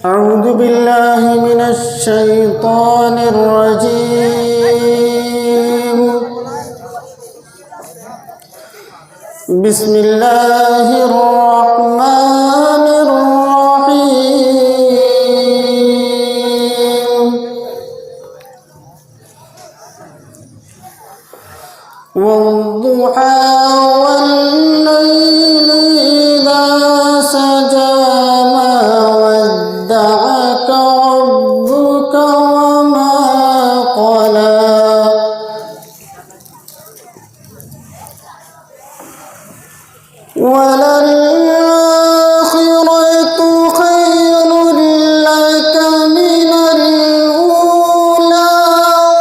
أعوذ بالله من الشيطان الرجيم. بسم الله الرحمن الرحيم. والضحى والليل إذا سجى ما ودعك ربك وما قلى وللآخرة خير لك من الأولى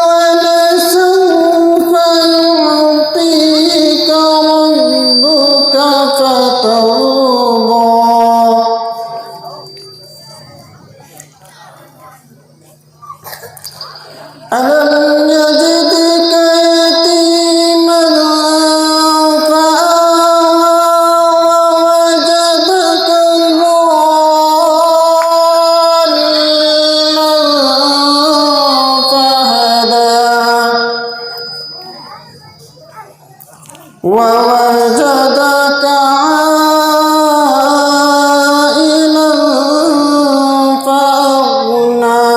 ولسوف يعطيك ربك فترضى ألم يجدك يتيما ووجدك عائلا فأغنى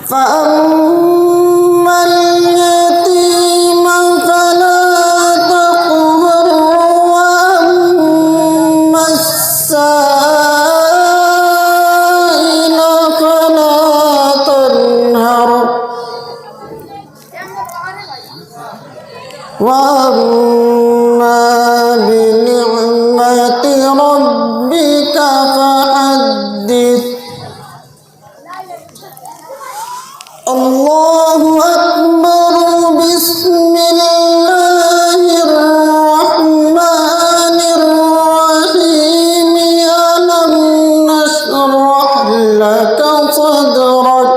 فأما اليتيم فلا تقهر وأما السائل فلا تنهر وأما بنعمة ربك فحدث. الله أكبر. بسم الله الرحمن الرحيم. ألم نشرح لك صدرك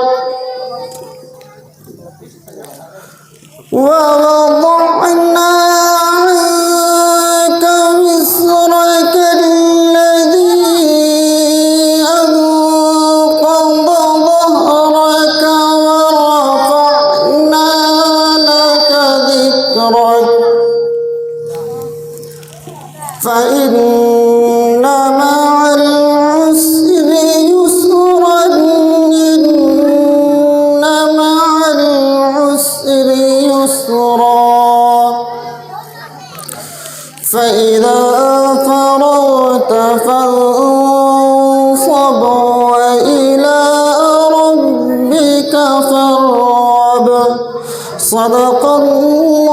ووضعنا عنك وزرك الذي أنقض ظهرك ورفعنا لك ذكرك فإن مع العسر يسرا إن مع العسر يسرا فإذا فرغت فانصب وإلى ربك فارغب. صدق الله.